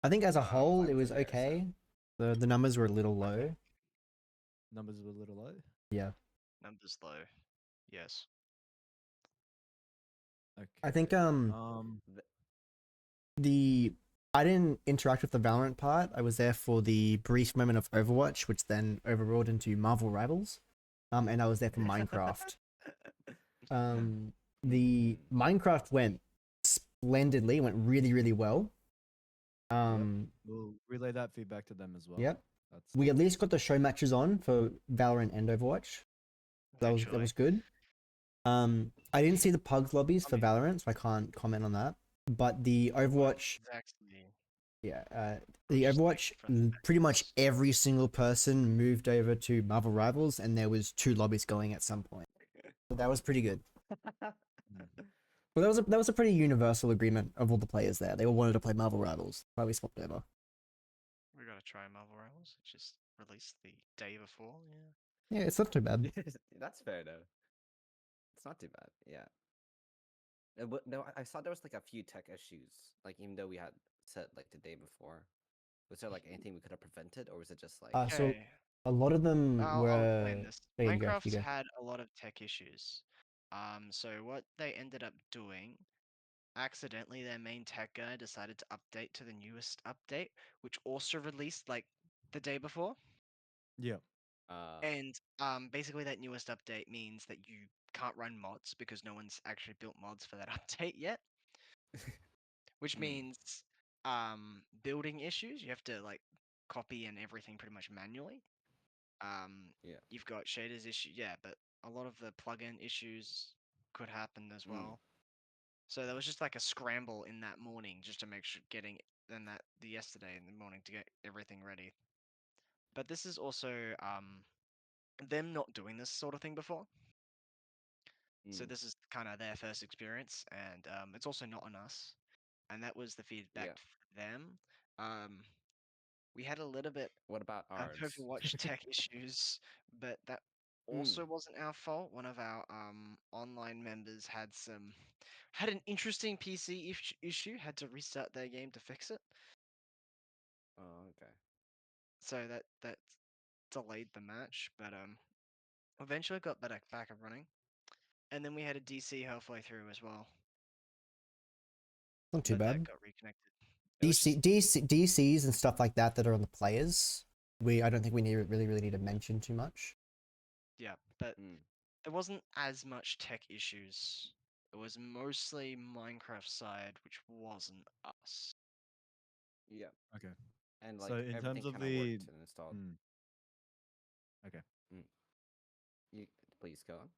I think as a whole, it Fine was from there, so- okay. The numbers were a little low. Numbers were a little low. Yeah. Numbers low. Yes. Okay. I think th- the I didn't interact with the Valorant part. I was there for the brief moment of Overwatch, which then overruled into Marvel Rivals. And I was there for Minecraft. The Minecraft went splendidly, went really, really well. We'll relay that feedback to them as well. Yep. That's We at least got the show matches on for Valorant and Overwatch. That was Eventually. good. I didn't see the Pugs lobbies for Valorant, so I can't comment on that. But the Overwatch, Exactly. yeah, the Just like Overwatch, from pretty much every single person moved over to Marvel Rivals, and there was 2 lobbies going at some point. So that was pretty good. But that was a pretty universal agreement of all the players there. They all wanted to play Marvel Rivals. Why we swapped over. We gotta try Marvel Rivals. It just released the day before. Yeah. Yeah, it's not too bad. That's fair though. It's not too bad. Yeah. No, I saw there was like a few tech issues. Like even though we had said like the day before, was there like anything we could have prevented, or was it just like? So Okay. a lot of them I'll explain were. this. There you go. You Minecraft go. had a lot of tech issues. So what they ended up doing, accidentally, their main tech guy decided to update to the newest update, which also released like the day before. Yeah. And basically that newest update means that you can't run mods because no one's actually built mods for that update yet. Which means building issues. You have to like copy and everything pretty much manually. Yeah. You've got shaders issue, yeah, but a lot of the plugin issues could happen as well. So there was just like a scramble in that morning just to make sure getting the yesterday in the morning to get everything ready. But this is also them not doing this sort of thing before. So this is kind of their first experience, and it's also not on us. And that was the feedback for them. We had a little bit What about of ours? Overwatch tech issues, but that also wasn't our fault. One of our online members had an interesting PC issue, had to restart their game to fix it. Oh, okay. So that delayed the match, but eventually got back up running. And then we had a DC halfway through as well. Not too But that bad. got reconnected. It was just- DCs and stuff like that that are on the players. I don't think we really need to mention too much. Yeah, but there wasn't as much tech issues. It was mostly Minecraft side, which wasn't us. Yeah. Okay. And like So in terms everything of kind of the worked and installed. Okay. You please go on.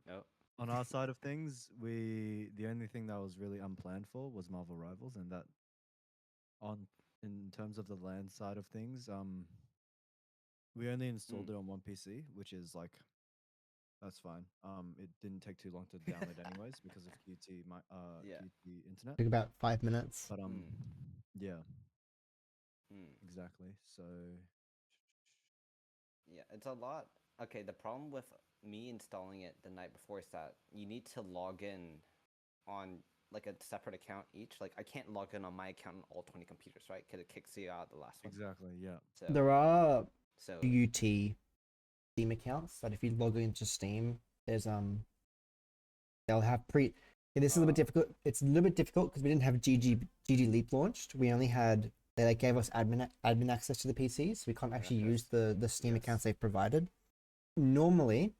No. On our side of things, the only thing that was really unplanned for was Marvel Rivals, and that in terms of the LAN side of things, we only installed it on one PC, which is like that's fine. It didn't take too long to download anyways because of QT internet. Took about 5 minutes. But yeah. Exactly. So yeah, it's a lot. Okay, the problem with me installing it the night before is that you need to log in on like a separate account each. Like I can't log in on my account on all 20 computers, right? Because it kicks you out the last one. Exactly, yeah. So, there are UT Steam accounts that if you log into Steam, there's they'll have this is a little bit difficult. It's a little bit difficult because we didn't have GG Leap launched. We only had they gave us admin access to the PCs, so we can't actually use the Steam accounts they provided. Normally,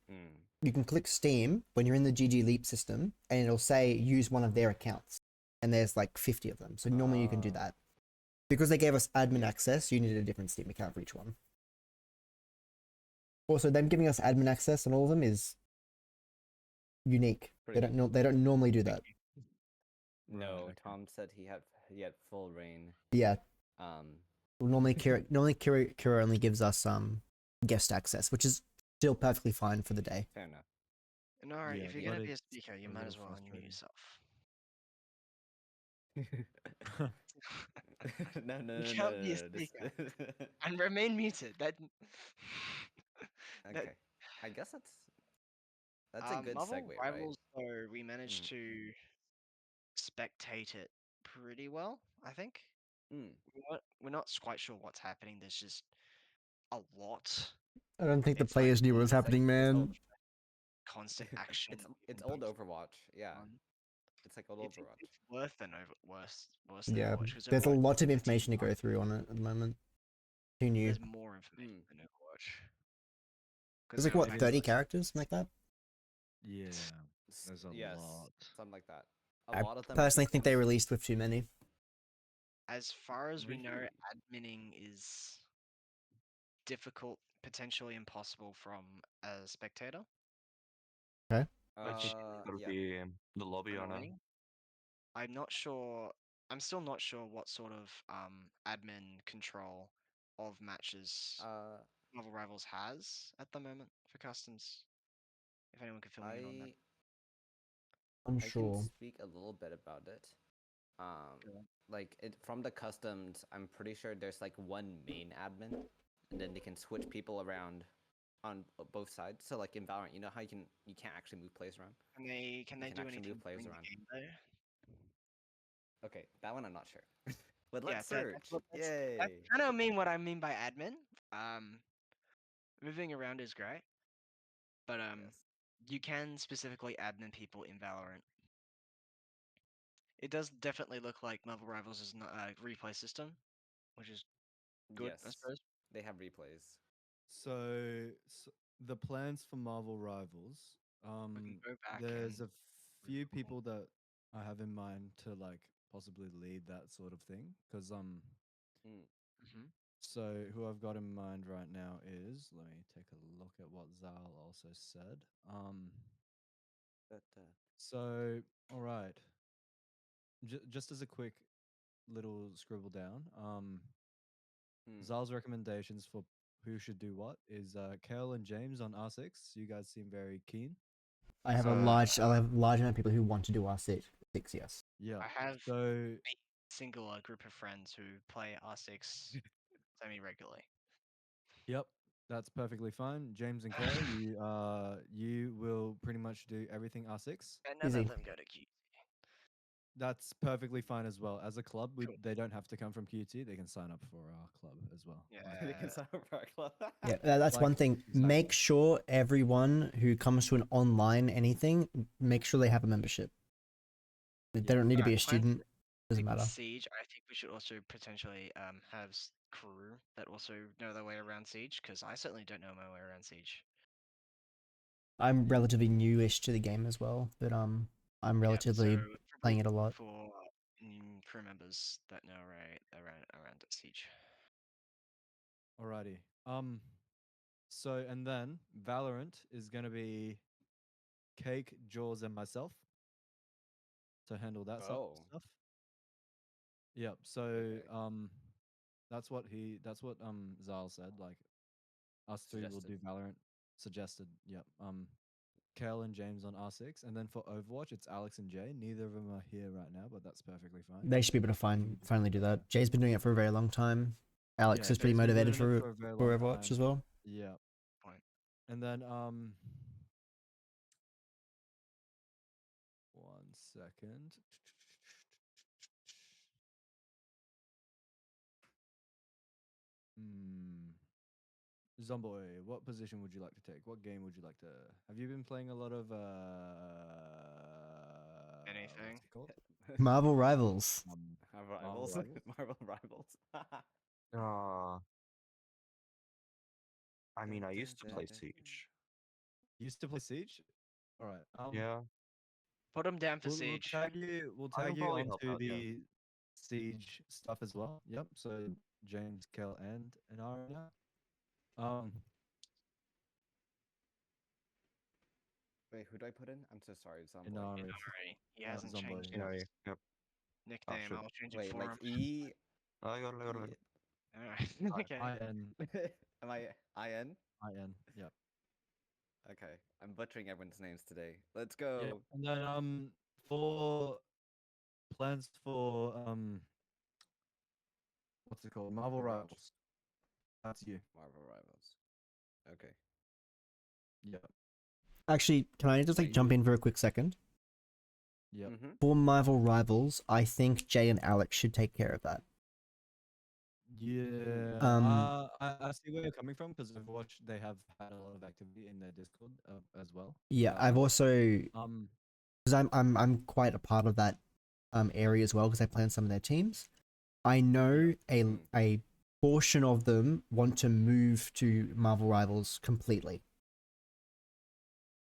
you can click Steam when you're in the GG Leap system, and it'll say use one of their accounts, and there's like 50 of them. So normally you can do that. Because they gave us admin access, you needed a different Steam account for each one. Also, them giving us admin access on all of them is unique. They don't normally do that. No, Tom said he had full reign. Yeah. Normally Kira only gives us guest access, which is still perfectly fine for the day. Fair enough. No, yeah, if you're gonna be a speaker, you might as well unmute yourself. No. You can't be a speaker and remain muted. Okay, I guess that's a good Marvel segue, Rivals, right? though, we managed to spectate it pretty well, I think. Mm. We're not quite sure what's happening. There's just a lot. I don't think the It's like players knew what was It's like- happening, it's man. old- constant action. it's in old both Overwatch. Yeah, one. it's like old It's, Overwatch. it's worse than worse than Yeah, Overwatch. 'Cause there's a Overwatch lot of is information to go through on it at the moment. Who knew? There's more information Mm. than Overwatch. 'Cause There's like the what, fact 30 that- characters, something like that. Yeah, there's a Yes, lot. something like that. A I lot of them. personally think they equals- released with too many. As far as we know, Really? adminning is difficult, potentially impossible from a spectator. I think that'll Yeah. be the lobby on a. Annoying. I'm not sure. I'm still not sure what sort of admin control of matches Marvel Rivals has at the moment for customs. If anyone could fill me in on that. I'm I sure. can speak a little bit about it. Like it from the customs, I'm pretty sure there's like one main admin, and then they can switch people around on both sides. So like in Valorant, you know how you can't actually move players around. Can they can do actually anything move players during the around. game though? Okay, that one I'm not sure. But Yeah, let's so search. Yay! that's kind of mean what I mean by admin. Moving around is great, but Yes. you can specifically admin people in Valorant. It does definitely look like Marvel Rivals is not a replay system, which is good, I Yes. suppose. They have replays. So, the plans for Marvel Rivals. We can go back There's and a few people that I have in mind to like possibly lead that sort of thing. Because Mhm. so who I've got in mind right now is, let me take a look at what Zal also said. But So all right, just as a quick little scribble down, Zal's recommendations for who should do what is Kel and James on R6. You guys seem very keen. I have So- I have a large amount of people who want to do R6, yes. Yeah. I have So a singular group of friends who play R6 semi regularly. yep, that's perfectly fine. James and Kel, you will pretty much do everything R6. And none Easy. of them go to Q. That's perfectly fine as well. As a club, Cool. they don't have to come from QT. They can sign up for our club as well. Yeah. they can sign up for our club. Yeah, that's Like, one thing. exactly. Make sure everyone who comes to an online anything, make sure they have a membership. They Yeah. don't need to be a Alright, fine. student. Doesn't Like matter. Siege, I think we should also potentially have crew that also know their way around Siege, because I certainly don't know my way around Siege. I'm relatively newish to the game as well, but I'm Yeah, relatively so playing probably it a lot. for crew members that know around Siege. Alrighty. So and then Valorant is gonna be Cake, Jaws, and myself to handle that sort Oh. of stuff. Yep. So Okay. that's what Zal said. Like us three will do Suggested. Valorant. Suggested. Yep. Kel and James on R6, and then for Overwatch, it's Alex and Jay. Neither of them are here right now, but that's perfectly fine. They should be able to finally do that. Jay's been doing it for a very long time. Alex Yeah, is pretty Jay's been doing motivated it for a very for long Overwatch time. as well. Yeah. Point. And then 1 second. Zomboy, what position would you like to take? What game would you like to? Have you been playing a lot of Anything? What's it called? Marvel Rivals. Marvel Marvel Rivals. Rivals? Marvel Rivals. I mean, I used to play Siege. Used to play Siege. All right. Yeah. Put them down for We'll Siege. tag you. We'll I can tag you probably help onto out, yeah. the Siege stuff as well. Yep. So James, Kel, and Aria. Wait, who do I put in? I'm so sorry, Zomboy. Inari. Alright, he hasn't Zomboy, changed yeah. his Yep. nickname. shit. I'll change it Wait, for like him. E. I got it. Alright. Okay. IN. Am I IN? IN. Yep. Okay, I'm butchering everyone's names today. Let's Yeah. go. And then for plans for what's it called? Marvel Overwatch. Rivals. That's you. Marvel Rivals. Okay. Yep. Actually, can I just Wait, like jump you- in for a quick second? Yep. Mm-hmm. For Marvel Rivals, I think Jay and Alex should take care of that. Yeah. Um, I see where you're coming from because Overwatch they have had a lot of activity in their Discord as well. Yeah, about I've that. also Um. because I'm quite a part of that area as well because I play on some of their teams. I know Mm. a portion of them want to move to Marvel Rivals completely.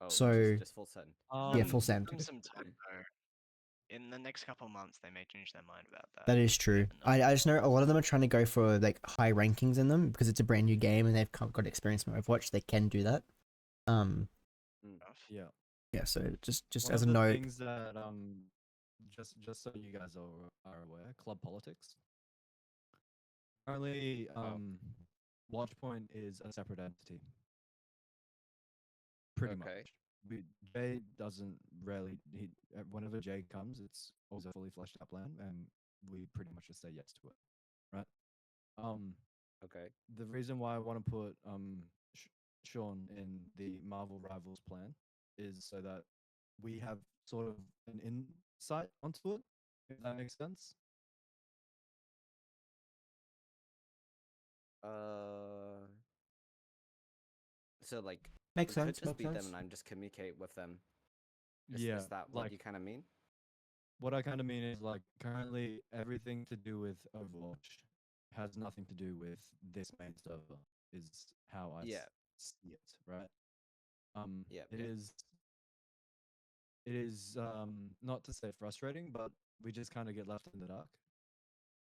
Oh, So just full send. yeah, full Give send. them some time though. In the next couple of months, they may change their mind about that. That is true. never know. I just know a lot of them are trying to go for like high rankings in them because it's a brand new game and they've got experience from Overwatch. They can do that. Yeah. Yeah. So just One as of a the note, things that just so you guys are aware, club politics. Currently, Watchpoint is a separate entity. Pretty Okay. much. Jay doesn't rarely. Whenever Jay comes, it's always a fully fleshed out plan, and we pretty much just say yes to it, right? Okay. The reason why I want to put Sean in the Marvel Rivals plan is so that we have sort of an insight onto it, if that makes sense. So like makes it could sense. just Makes be them sense. and I'm just communicate with them. Yeah, Is that what like you kind of mean? what I kind of mean is like currently everything to do with Overwatch has nothing to do with this main server. Is how I Yeah. see it, right? Yeah. It is. It is not to say frustrating, but we just kind of get left in the dark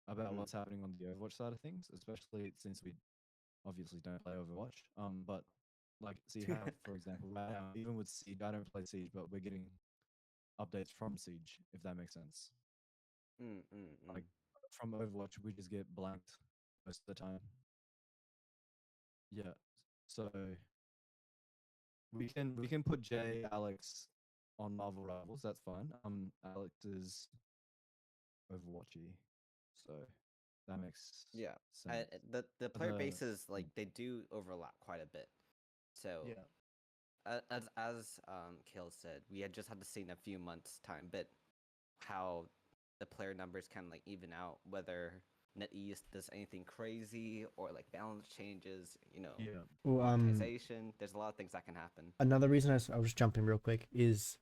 about Mm. what's happening on the Overwatch side of things, especially since we obviously don't play Overwatch. But like, see how, for example, right now, even with Siege, I don't play Siege, but we're getting updates from Siege, if that makes sense. Like from Overwatch, we just get blanked most of the time. Yeah, so we can put Jay, Alex on Marvel Rivals. That's fine. Alex is Overwatchy, so that makes Yeah. sense. The player The- bases like they do overlap quite a bit. So yeah, as Kale said, we had just had to see in a few months time, but how the player numbers kind of like even out, whether NetEase does anything crazy or like balance changes, yeah, Well, monetization. There's a lot of things that can happen. another reason I was just jumping real quick is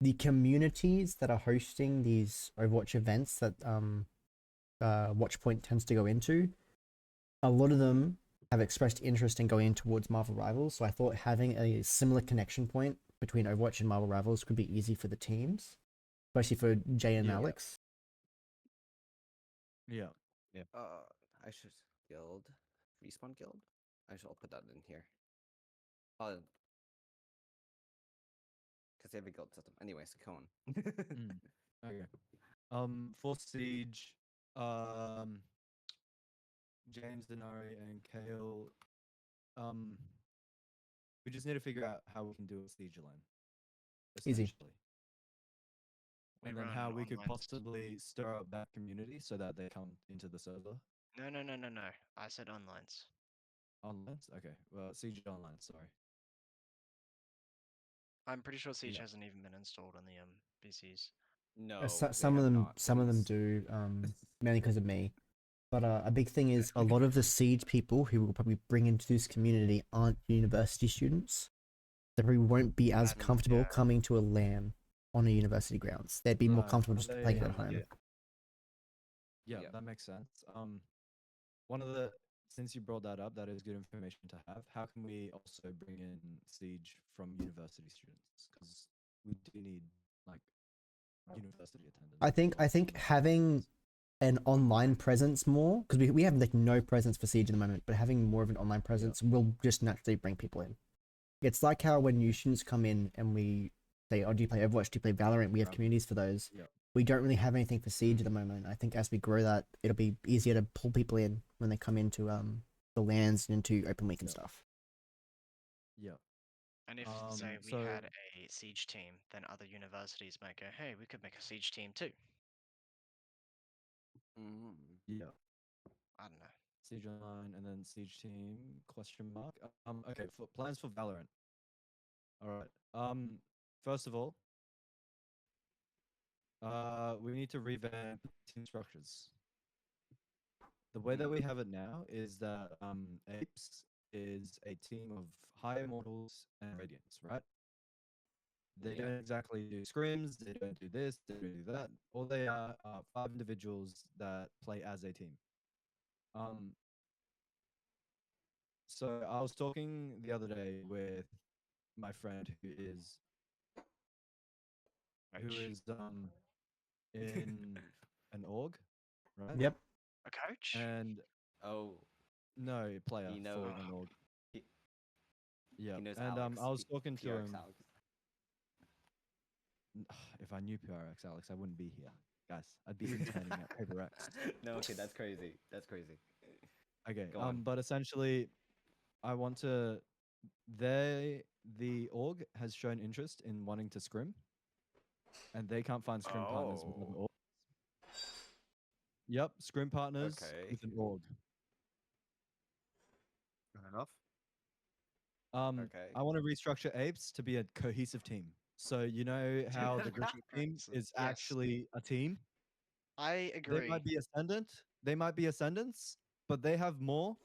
the communities that are hosting these Overwatch events that Watchpoint tends to go into. A lot of them have expressed interest in going towards Marvel Rivals, so I thought having a similar connection point between Overwatch and Marvel Rivals could be easy for the teams, especially for Jay and Yeah. Alex. yeah. I should guild respawn guild. I should put that in here. Because they have a guild system. Anyways, go on. Mm, okay. For Siege, James Denari and Kale, we just need to figure out how we can do a Siege lane. Easy. Essentially. We And then run how an we could online- possibly stir up that community so that they come into the server. No. I said onlines. Online? Okay. Well, Siege Online, sorry. I'm pretty sure Siege Yeah. hasn't even been installed on the PCs. No, Some of have them, not, some of them please. do, mainly because of me. But a big thing is a lot of the Siege people who will probably bring into this community aren't university students. They probably won't be as That's- comfortable yeah. coming to a LAN on a university grounds. They'd be more Right, comfortable are just playing it they- at home. Yeah, Yeah. that makes sense. One of the since you brought that up, that is good information to have. How can we also bring in Siege from university students? Because we do need like university attendance. I as think well. having an online presence more because we have like no presence for Siege at the moment, but having more of an online presence will just naturally bring people in. It's like how when new students come in and we say, "Oh, do you play Overwatch? Do you play Valorant?" We have Right. communities for those. Yeah. We don't really have anything for Siege at the moment. I think as we grow that, it'll be easier to pull people in when they come into the lands and into Open Week and Yeah. stuff. Yeah. And if say we So- had a Siege team, then other universities might go, "Hey, we could make a Siege team too." Yeah. I don't know. Siege Online and then Siege Team question mark. Okay, for plans for Valorant. All right. First of all, We need to revamp team structures. The way that we have it now is that Apes is a team of High Immortals and Radiants, right? They don't exactly do scrims, they don't do this, they don't do that. All they are 5 individuals that play as a team. So I was talking the other day with my friend who is in an org, right? Yep. A coach? And Oh, no player he knows. for an org. He, Yeah. he knows And Alex. I was talking to PRX him. Alex. If I knew PRX Alex, I wouldn't be here, guys. I'd be interning at PaperX. No, okay, that's crazy. That's crazy. Okay. Go on. But essentially, I want to. The org has shown interest in wanting to scrim, and they can't find scrim partners with an Oh. org. Yep, scrim partners Okay. with an org. Fair enough. Okay. I want to restructure Apes to be a cohesive team. So you know how the Griffin team Yes. is actually a team. I They agree. might be ascendant. They might be ascendants, but they have more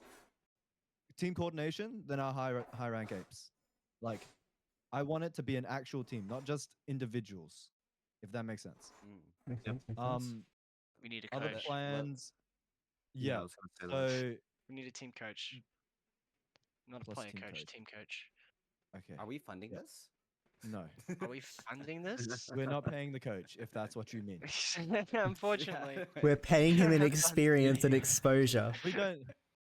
team coordination than our high rank Apes. Like, I want it to be an actual team, not just individuals. If that makes sense. Makes Yep. sense, makes sense. We need a Other coach. plans. Yeah, I Yeah. was gonna say that. So We need a team coach. Not a Plus player team coach, coach. team coach. okay. Are we funding Yeah. this? No, Are we funding this? we're not paying the coach. If that's what you mean. Unfortunately. We're paying him in Funding. experience and exposure. We don't.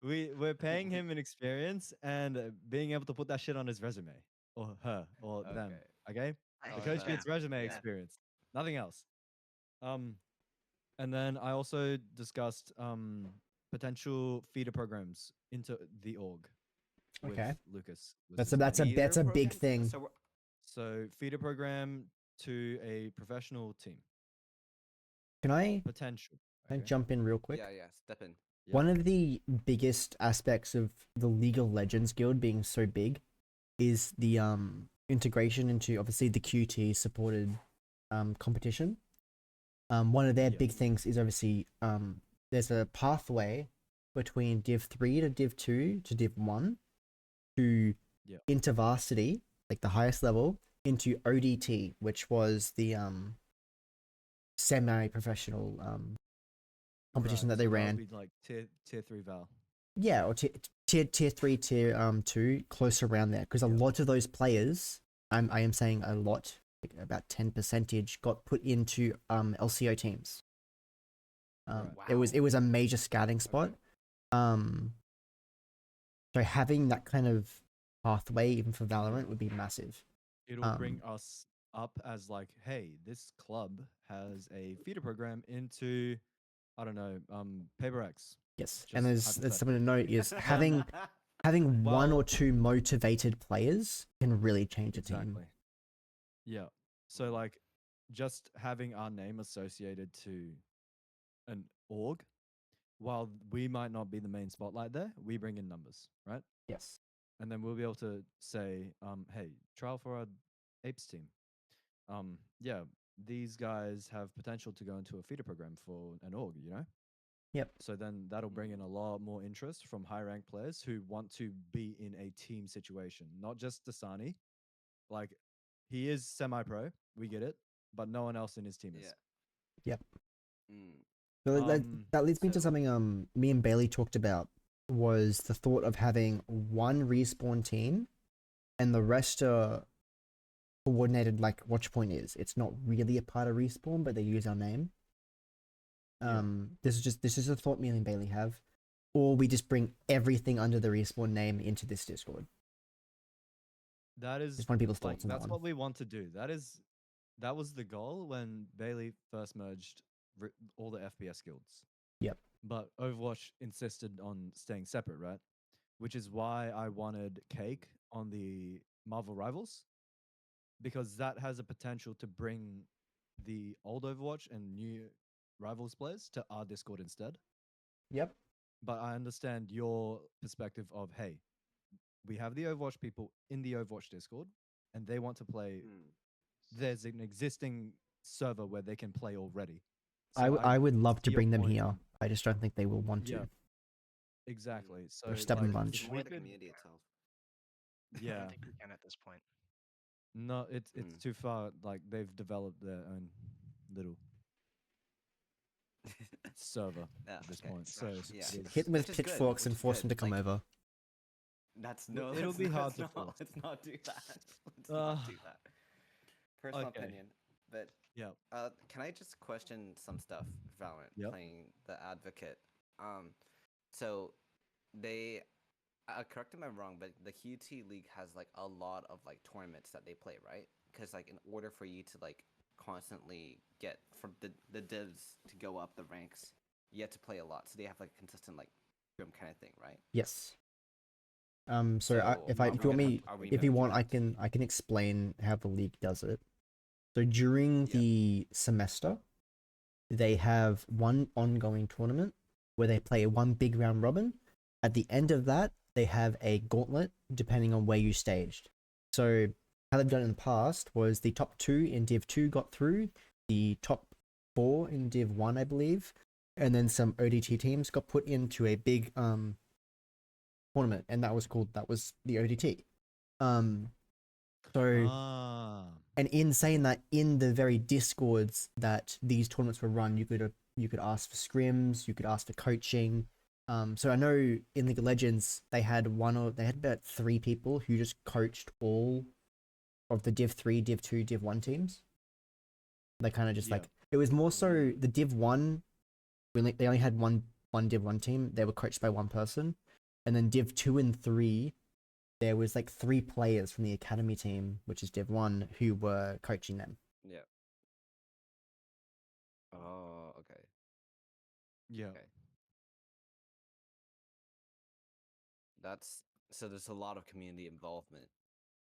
We're paying him in experience and being able to put that shit on his resume or her or them. Okay. I- The coach Okay. gets resume Yeah. experience, nothing else. And then I also discussed potential feeder programs into the org with Okay. Lucas. was That's his a name. that's a Feeder big program? thing. So So feeder program to a professional team Can I potential. can I jump in real quick? yeah, step in. Yeah. One of the biggest aspects of the League of Legends guild being so big is the integration into obviously the QT supported competition. One of their Yeah. big things is obviously there's a pathway between Div 3 to Div 2 to Div 1 to Yeah. into varsity, like the highest level, into ODT, which was the semi-professional competition that they so that would ran. be like tier 3 Val. Yeah, or tier 3, tier 2, close around there, because a Yeah. lot of those players, I am saying a lot, like about 10% got put into LCO teams. Right. It was a major scouting spot. So having that kind of pathway even for Valorant would be massive. It'll bring us up as like, hey, this club has a feeder program into, I don't know, PaperX. Yes, Just and there's something to note is having one Well- or two motivated players can really change a team. Exactly. Yeah. So like, just having our name associated to an org, while we might not be the main spotlight there, we bring in numbers, right? Yes. And then we'll be able to say, hey, trial for our Apes team. Yeah, these guys have potential to go into a feeder program for an org, you know? Yep. So then that'll bring in a lot more interest from high ranked players who want to be in a team situation, not just Dasani. Like, he is semi pro, we get it, but no one else in his team is. Yep. Mm. So that leads me to so- something me and Bailey talked about, was the thought of having one respawn team and the rest are coordinated like Watchpoint is. It's not really a part of respawn, but they use our name. Yeah. This is a thought me and Bailey have. Or we just bring everything under the respawn name into this Discord. That is Just want people's like, thoughts on that that's one. what we want to do. That was the goal when Bailey first merged all the FPS guilds. Yep. But Overwatch insisted on staying separate, right? Which is why I wanted Cake on the Marvel Rivals, because that has a potential to bring the old Overwatch and new Rivals players to our Discord instead. Yep. But I understand your perspective of, hey, we have the Overwatch people in the Overwatch Discord, and they want to play. Mm. There's an existing server where they can play already. I would love to your bring them point, here. I just don't think they will want Yeah. to. Exactly. So They're a stubborn like, bunch. if Destroy we the could, community itself. I yeah, don't think we can at this point. no, it's Mm. too far. Like they've developed their own little server Yeah, at this okay. point. So Smash. Yeah. it is- Hit them with Which is good, pitchforks and which is force them good, to come like- over. That's Well, no. it'll let's be not- hard let's to not- force. Let's not do that. Let's not do that. Personal okay. opinion, but Yeah. can I just question some stuff? Valorant Yep. playing the advocate. So they, correct me if I'm wrong, but the QT League has like a lot of like tournaments that they play, right? Because like in order for you to like constantly get from the divs to go up the ranks, you have to play a lot. So they have like consistent like room kind of thing, right? Yes. So So if are you we want gonna- me, are we if gonna you do want, I that? can explain how the league does it. So during Yeah. the semester, they have one ongoing tournament where they play one big round robin. At the end of that, they have a gauntlet depending on where you staged. So how they've done it in the past was the top 2 in Div 2 got through, the top 4 in Div 1, I believe, and then some ODT teams got put into a big tournament, and that was the ODT. So Ah. and in saying that, in the very discords that these tournaments were run, you could ask for scrims, you could ask for coaching. So I know in League of Legends they had about 3 people who just coached all of the Div 3, Div 2, Div 1 teams. They kind of just Yeah. like, it was more so the Div 1, they only had one Div 1 team. They were coached by one person, and then Div 2 and 3. There was like 3 players from the academy team, which is Div 1, who were coaching them. Yeah. Oh, okay. Yeah. Okay. That's so. There's a lot of community involvement.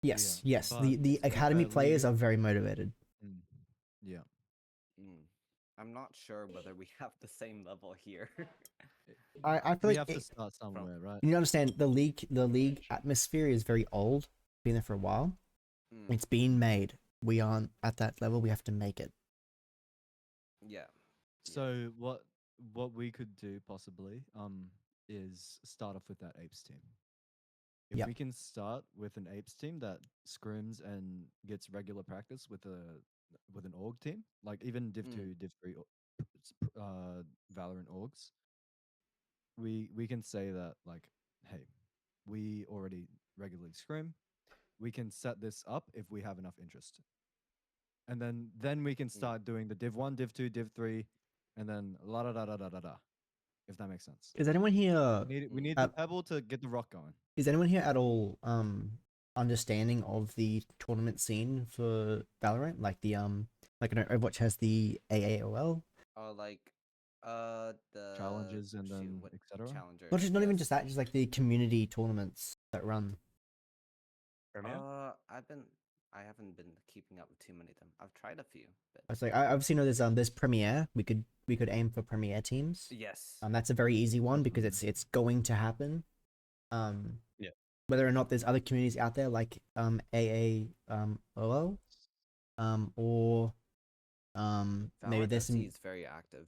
Yes, Yeah, yes. but The to be academy fair, players League- are very motivated. Mm. Yeah. I'm not sure whether we have the same level here. I feel We like have to start somewhere, right? you need to understand the league atmosphere is very old. Been there for a while. Mm, It's been made. We aren't at that level. We have to make it. yeah. So what we could do possibly is start off with that apes team. If Yep. we can start with an apes team that scrims and gets regular practice with an org team, like even Div 2, Div 3 Valorant orgs, we can say that like, hey, we already regularly scrim. We can set this up if we have enough interest. And then we can start doing the Div 1, Div 2, Div 3, and then la da da da da da da. If that makes sense. Is anyone here? We need the pebble to get the rock going. Is anyone here at all understanding of the tournament scene for Valorant? Like the like I know Overwatch has the AAOL. Like the Challenges and shoot, then what etc. challenger. Not even yes. just that, just like the community tournaments that run. Premier? I haven't been keeping up with too many of them. I've tried a few, but I was like, I obviously know there's Premiere. We could aim for Premiere teams. yes. That's a very easy one because it's going to happen. Yeah. Whether or not there's other communities out there like AAOL, or maybe there's some Valorant.c is very active.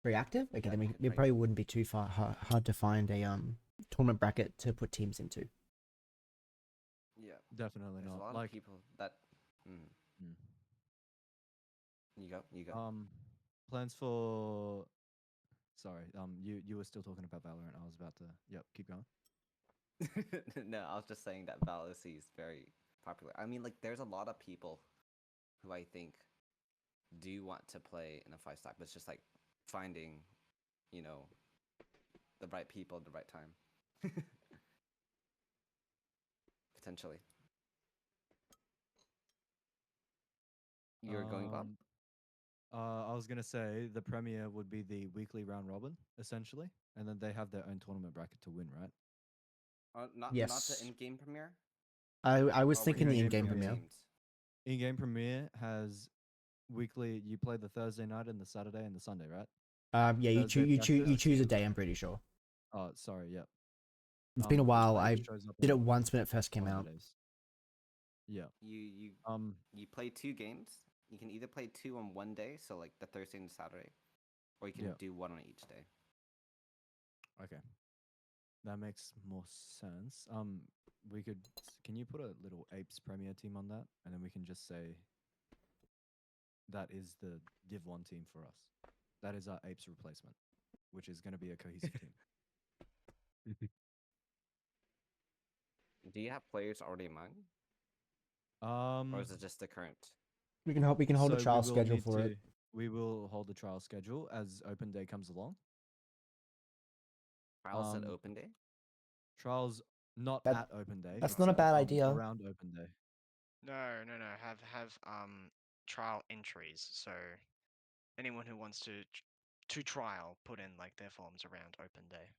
very active. Okay, Yeah, then right. it probably wouldn't be too hard to find a tournament bracket to put teams into. Yeah. Definitely There's a not. lot Like of people that. You go. plans for. Sorry. You were still talking about Valorant. I was about to. Yep. Keep going. No, I was just saying that Valorant is very popular. I mean, like, there's a lot of people who I think do want to play in a 5-stack, but it's just like finding, the right people at the right time. Potentially. You're going Bob? I was gonna say the Premier would be the weekly round robin essentially, and then they have their own tournament bracket to win, right? Not Yes. the in-game premiere. I was Or thinking the in-game in-game premiere. premiere. In-game Premier has weekly. You play the Thursday night and the Saturday and the Sunday, right? Yeah, you Thursday, choose a Saturday. day. I'm pretty sure. Oh, sorry. Yep. It's been a which while. player I shows up did it on once when it first came out. holidays. Yeah. You Um. you play 2 games. you can either play 2 on one day, so like the Thursday and Saturday, or you can Yeah. do 1 on each day. Okay. That makes more sense. We could. Can you put a little Apes Premier team on that, and then we can just say that is the Div 1 team for us. That is our Apes replacement, which is going to be a cohesive team. Do you have players already in mind, or Um, is it just the current? We can hold so a trial we will schedule need for it. We will hold the trial schedule as open day comes along. Trials at Um, open day? Trials not That- at open day. that's but, not a bad idea. Around open day. No. Have trial entries. So anyone who wants to trial put in like their forms around open day,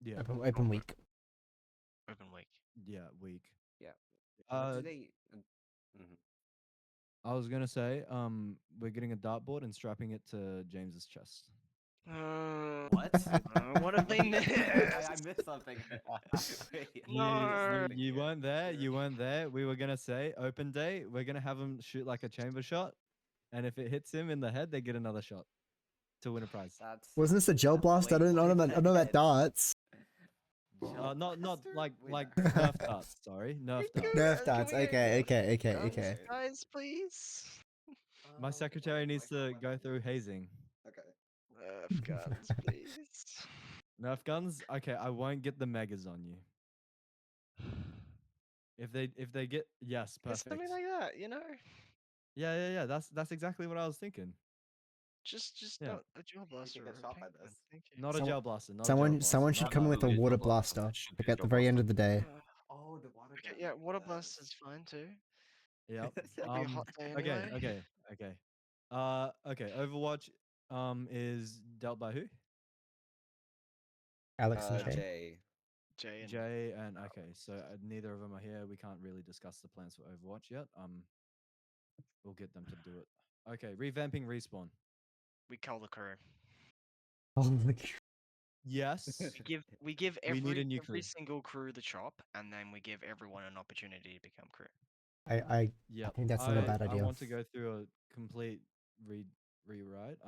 Yeah, Open week. open week. yeah, week. Yeah. What Uh, do they? Mhm. I was gonna say, we're getting a dartboard and strapping it to James's chest. What? What have they Wait, missed? I missed something. Wait, I No. missed something You here. weren't there. You weren't there. We were gonna say open day. We're gonna have him shoot like a chamber shot, and if it hits him in the head, they get another shot to win a prize. That's Wasn't this a gel that's blast? I way don't know. more I don't know about head. darts. Gel Not blaster? like Wait, that Nerf hurts. darts. Sorry, Nerf Can we darts. go- Nerf can darts. we go- Okay. guys, guys, please. My secretary needs to go through hazing. Okay. Guns, please. Nerf guns. Okay, I won't get the megas on you. If they get yes, It's perfect. something like that, you know. Yeah. That's exactly what I was thinking. Just Yeah. not a gel blaster get or a shot by pink gun. this? Thank you. Not a Someone- gel blaster. Not a gel blaster. Someone should not come a- with a Laser water blaster, blaster. that should Like be at the gel very end blaster. of the day. Oh, the water Okay, gun. yeah, water Yes. blast is fine too. Yep. It'll be a hot day Okay. anyway. Okay. Overwatch is dealt by who? Alex and Jay. Jay. Jay and Jay and okay. So neither of them are here. We can't really discuss the plans for Overwatch yet. We'll get them to do it. Okay. Revamping respawn. we call the crew. Oh my Yes. We give We need a new every crew. single crew the chop, and then we give everyone an opportunity to become crew. I Yep. think that's not a bad idea. I want to go through a complete rewrite.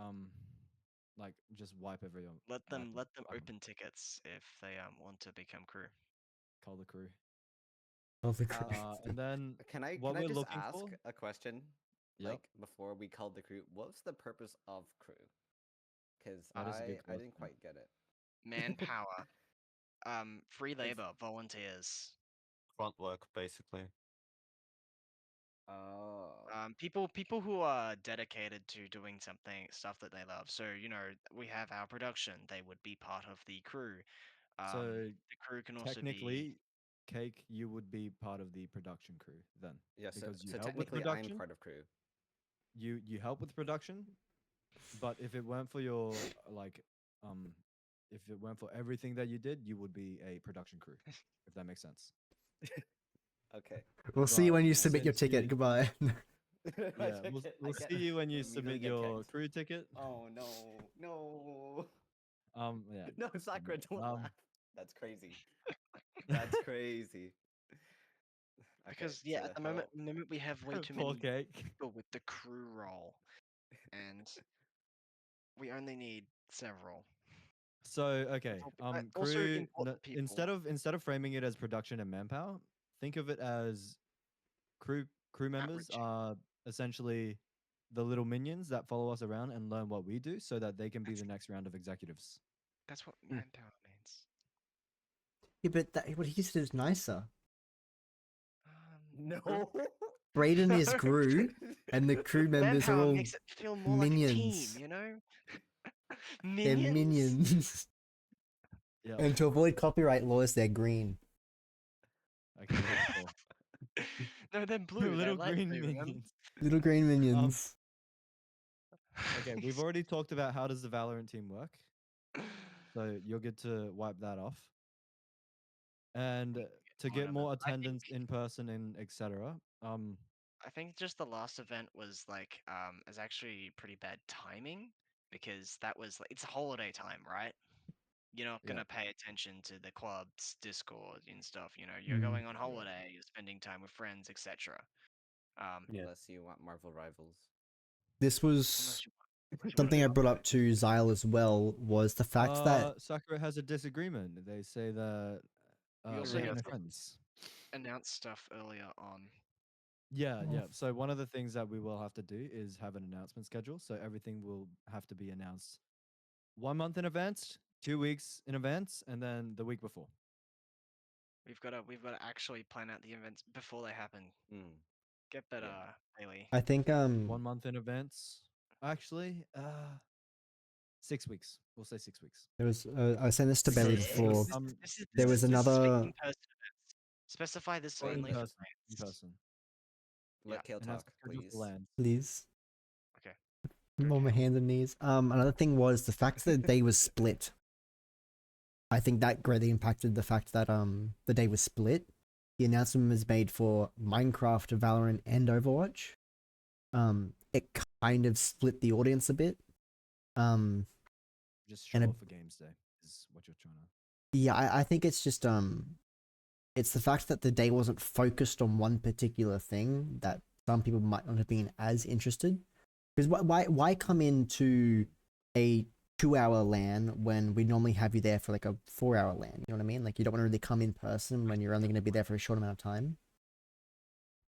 Like just wipe everyone. Let them wipe open tickets if they want to become crew. Call the crew. Oh, the crew. And then Can I what can I we're just looking ask for? a question? Yep. Like before we called the crew, what's the purpose of crew? Because That is a good I didn't question. quite get it. Manpower, free labor, volunteers. Front work, basically. Oh. People who are dedicated to doing stuff that they love. So we have our production. They would be part of the crew. So The crew can also technically, Cake, you would be part of the production crew then. Yeah, so, because you so help with technically production. I'm part of crew. You help with production, but if it weren't for your if it weren't for everything that you did, you would be a production crew. If that makes sense. Okay. We'll see you But when you submit your since you- ticket. Goodbye. Yeah, we'll see you when you immediately submit get your kicked. crew ticket. Oh no. Yeah. No, Sakura, don't Um, laugh. That's crazy. That's crazy. because Okay, so at the moment we have way too Poor many Cake. people with the crew role, and we only need several. So okay, But also crew. important people. Instead of framing it as production and manpower, think of it as crew members Outreach. are essentially the little minions that follow us around and learn what we do, so that they can be the next round of executives. That's what manpower means. Yeah, but what he said is nicer. No. Braden is Gru, and the crew members are manpower all makes it feel more minions. like a team, They're Minions. minions. Yeah. And to avoid copyright laws, they're green. Okay. Cool. No, they're blue. Little they're light green blue, remember? minions. Little green minions. Okay, we've already talked about how does the Valorant team work, so you'll get to wipe that off. And to one get of more them. I attendance in person and etc. I think just the last event was is actually pretty bad timing because that was it's holiday time, right? You're not Yeah. gonna pay attention to the club's Discord and stuff. You're Mm. going on holiday, you're spending time with friends, etc. Yeah. Unless you want Marvel Rivals. this was Unless you something I brought up to Zyle as well, was the fact that Sakura has a disagreement. They say that You also they have get no some- friends. announce stuff earlier on. Yeah, yeah. So one of the things that we will have to do is have an announcement schedule. So everything will have to be announced 1 month in advance, 2 weeks in advance, and then the week before. We've got to actually plan out the events before they happen. Mm. Get better, Haley. I think 1 month in advance. Actually, 6 weeks. We'll say 6 weeks. there was I was saying this to Bailey Six. before. There was This is for another- in-person events. Specify this Or in only for person. In fans. person. Let Kale And have talk, to schedule please. for land. Please. Okay. I'm on my hands and knees. Another thing was the fact that the day was split. I think that greatly impacted the fact that the day was split. The announcement was made for Minecraft, Valorant, and Overwatch. It kind of split the audience a bit. Just And show a- up for games day is what you're trying to. Yeah, I think it's just it's the fact that the day wasn't focused on one particular thing that some people might not have been as interested. Because why come into a 2-hour LAN when we normally have you there for like a 4-hour LAN? You know what I mean? Like you don't want to really come in person when you're only going to be there for a short amount of time.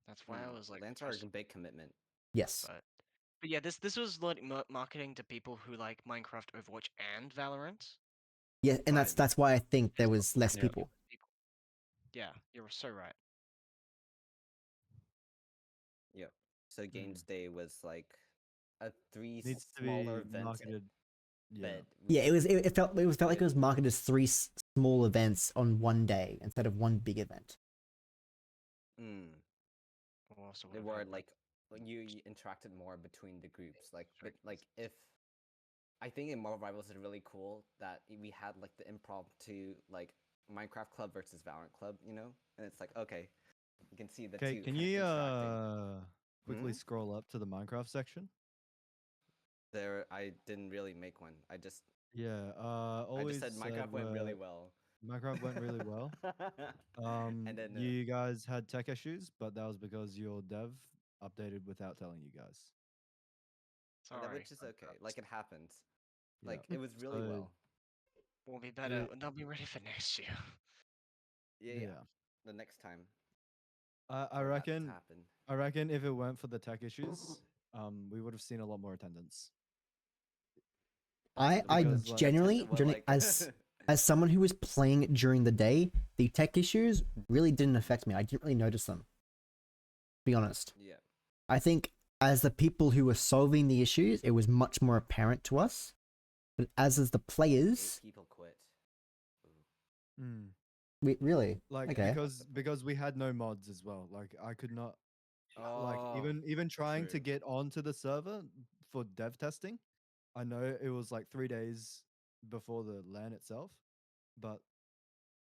That's why I was like, Lands are a big commitment. Yes. but yeah, this was like marketing to people who like Minecraft, Overwatch, and Valorant. Yeah, and But that's why I think there it's not was less marketing people. to people. Yeah, you're so right. Yep. So games day was like a three Needs to smaller be events. marketed. Yeah. Bed. Yeah, it felt like it was marketed as 3 small events on one day instead of one big event. Mm. We'll also They have were had, like you interacted more between the groups. Like, but Sorry. like if I think in Marvel Rivals is really cool that we had like the impromptu like Minecraft club versus Valorant club, you know, and it's like okay, you can see the Okay, two can kinda you interacting. quickly Hmm? scroll up to the Minecraft section? There, I didn't really make one. I just Always said Minecraft went really where well. Minecraft went really well. And then You guys had tech issues, but that was because your dev updated without telling you guys. sorry. which is okay. Like it happens. Yeah. Like it was really So, well. We'll be better. They'll be ready for next year. Yeah. The next time. I for that to reckon happen. I reckon if it weren't for the tech issues, we would have seen a lot more attendance. I Because, like- generally Well, like- as someone who was playing it during the day, the tech issues really didn't affect me. I didn't really notice them. To be honest. Yeah. I think as the people who were solving the issues, it was much more apparent to us. But as the 8 players, people quit. we really Like okay. because we had no mods as well. Like I could not like Oh, even trying to true. get onto the server for dev testing. I know it was like 3 days before the LAN itself, but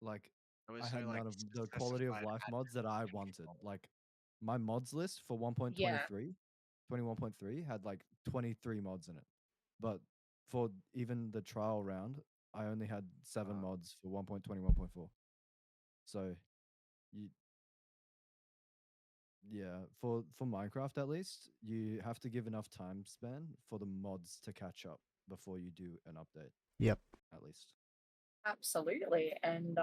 like It was I had so, like, none of the quality of specified life at mods that I different wanted. people. Like my mods list for 1.23, 21.3 had like 23 mods in it. But for even the trial round, I only had 7 Uh. mods for 1.21.4. So you yeah, for Minecraft at least, you have to give enough time span for the mods to catch up before you do an update. Yep. At least. Absolutely. And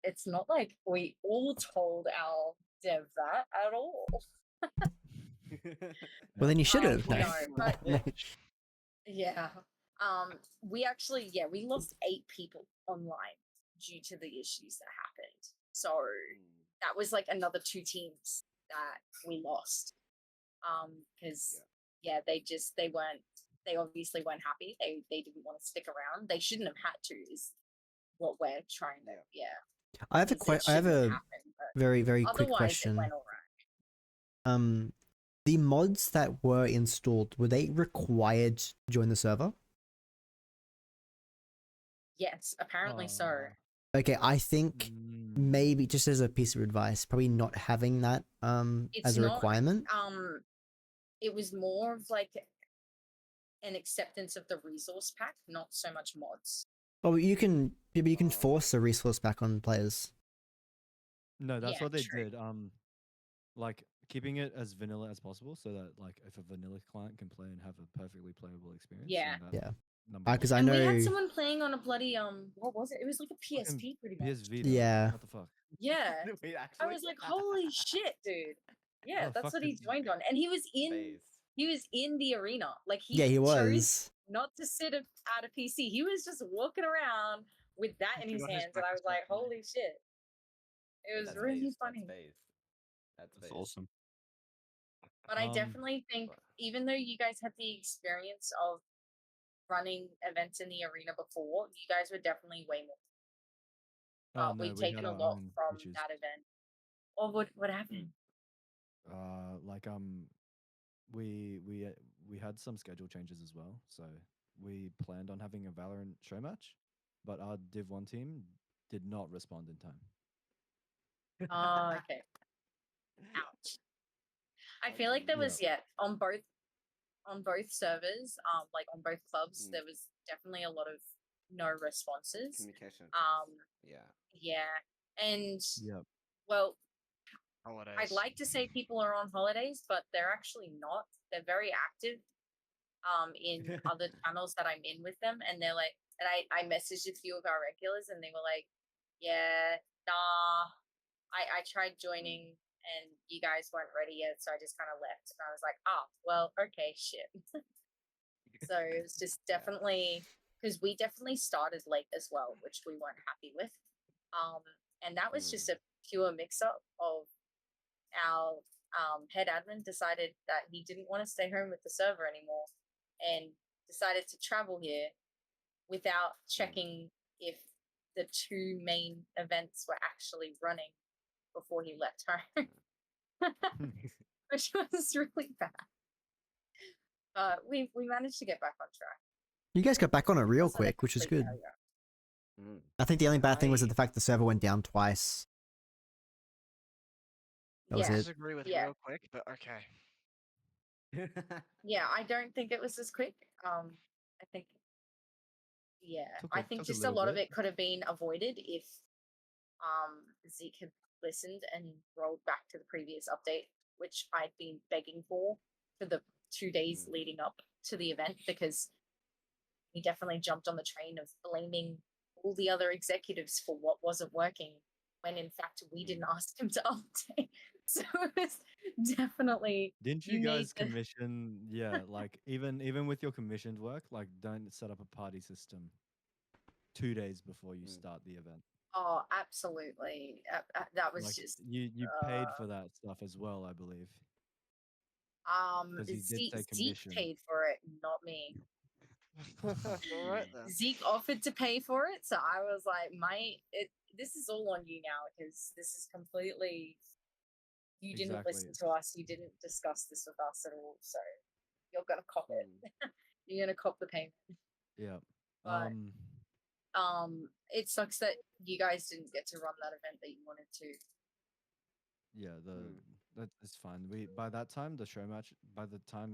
it's not like we all told our dev that at all. Well, then you should have. No, but yeah. We actually, we lost 8 people online due to the issues that happened. So that was like another 2 teams that we lost. Because they obviously weren't happy. They didn't want to stick around. They shouldn't have had to, is what we're trying to I have a because it I have shouldn't a happen, but very quick otherwise it question. went all right. The mods that were installed, were they required to join the server? Yes, apparently so. Okay, I think maybe just as a piece of advice, probably not having that It's as a not, requirement. It was more of like an acceptance of the resource pack, not so much mods. Oh, you can force a resource back on players. No, that's Yeah, what they true. did. Like keeping it as vanilla as possible, so that like if a vanilla client can play and have a perfectly playable experience. Yeah. then that Yeah. number Because one. I And know. we had someone playing on a bloody what was it? It was like a Fucking PSP pretty much. PS Vita. Yeah. What the fuck? Yeah. Wait, I actually? was like, holy shit, dude. Yeah, Oh, that's fuck what he this- joined on. And he was Phase. in the arena. Like Yeah, he chose was. not to sit at a PC. He was just walking around with that in his Forgot his hands. And I was breakfast like, that morning. holy shit. It was That's really phase, funny. That's phase. That's That's phase. awesome. But I Um, definitely think, even though you guys had the experience of running events in the arena before, you guys were definitely way more. Oh, But no, we've we taken had a our lot own from issues. that event. Or what happened? Like we had some schedule changes as well, so we planned on having a Valorant show match, but our Div 1 team did not respond in time. Oh, okay. Ouch. I feel like there was on both servers, like on both clubs, there was definitely a lot of no responses. Communication. Yeah. Yeah. And Yep. well, Holidays. I'd like to say people are on holidays, but they're actually not. They're very active in other channels that I'm in with them, and they're like, and I messaged a few of our regulars, and they were like, yeah, nah, I tried joining and you guys weren't ready yet, so I just kind of left. And I was like, oh, well, okay, shit. So it was just definitely, because we definitely started late as well, which we weren't happy with. And that was just a pure mix up of our head admin decided that he didn't want to stay home with the server anymore and decided to travel here without checking if the two main events were actually running before he left home, which was really bad. But we managed to get back on track. You guys got back on it real Wasn't a quick, which is complete good. failure. I think the only bad thing was I- the fact the server went down twice. That was Yeah. it. Disagree with Yeah. real quick, but okay. Yeah, I don't think it was as quick. I think, yeah, I think took just a little lot of bit. it could have been avoided if Zeke had listened and rolled back to the previous update, which I'd been begging for the 2 days leading up to the event, because he definitely jumped on the train of blaming all the other executives for what wasn't working, when in fact we didn't ask him to update. So it was definitely. Didn't you You guys need to- commission? Yeah, like even with your commissioned work, like don't set up a party system 2 days before you start the event. Oh, absolutely. That was Like just you paid for that stuff as well, I believe. 'Cause he did Zeke, say Zeke commission. paid for it, not me. All right then. Zeke offered to pay for it, so I was like, this is all on you now, because this is completely. You didn't listen Exactly. to us. You didn't discuss this with us at all. So you're gonna cop it. You're gonna cop the payment. Yeah. But it sucks that you guys didn't get to run that event that you wanted to. Yeah, that's fine. By the time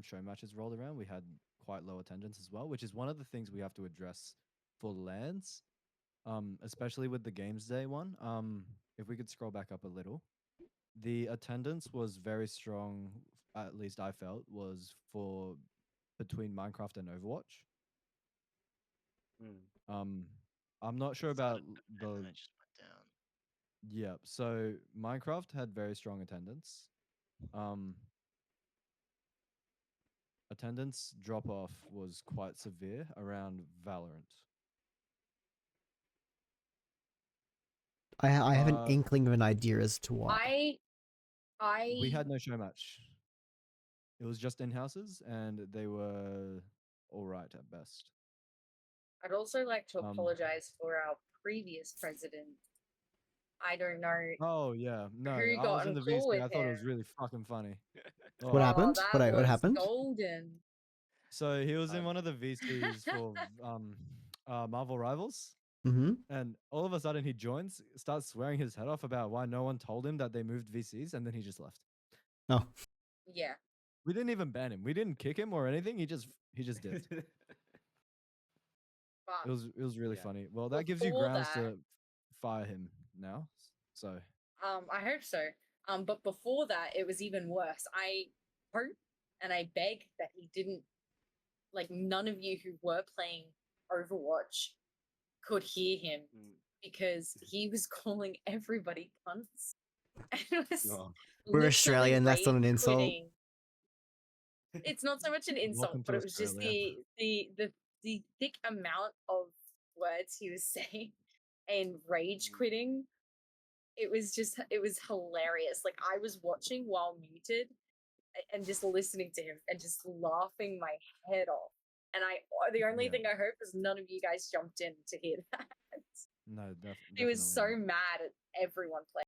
show matches rolled around, we had quite low attendance as well, which is one of the things we have to address for LANs, especially with the games day one. If we could scroll back up a little, the attendance was very strong. At least I felt was for between Minecraft and Overwatch. I'm not sure about And the then it just went down. yeah. So Minecraft had very strong attendance. Attendance drop off was quite severe around Valorant. I have an inkling of an idea as to why. We had no show match. It was just in houses, and they were all right at best. I'd also like to apologize for our previous president. I don't know. Oh yeah, no, Who I got was in the on call VC. with I thought it was him? really fucking funny. What happened? That What was happened? golden. So he was in one of the VCs for Marvel Rivals. Mm-hmm. And all of a sudden he joins, starts swearing his head off about why no one told him that they moved VCs, and then he just left. Oh. Yeah. We didn't even ban him. We didn't kick him or anything. He just did. But It was really Yeah. funny. Well, that gives you Before grounds that- to fire him now. So I hope so. But before that, it was even worse. I hope and I beg that he didn't, like, none of you who were playing Overwatch could hear him because he was calling everybody cunts. And it was Oh. We're literally Australian, that's not an rage insult. quitting. It's not so much an insult, Welcome but to it was just Australia. the thick amount of words he was saying and rage quitting. It was hilarious. Like, I was watching while muted and just listening to him and just laughing my head off. And the only Yeah. thing I hope is none of you guys jumped in to hear that. No, He was so definitely not. mad at everyone playing.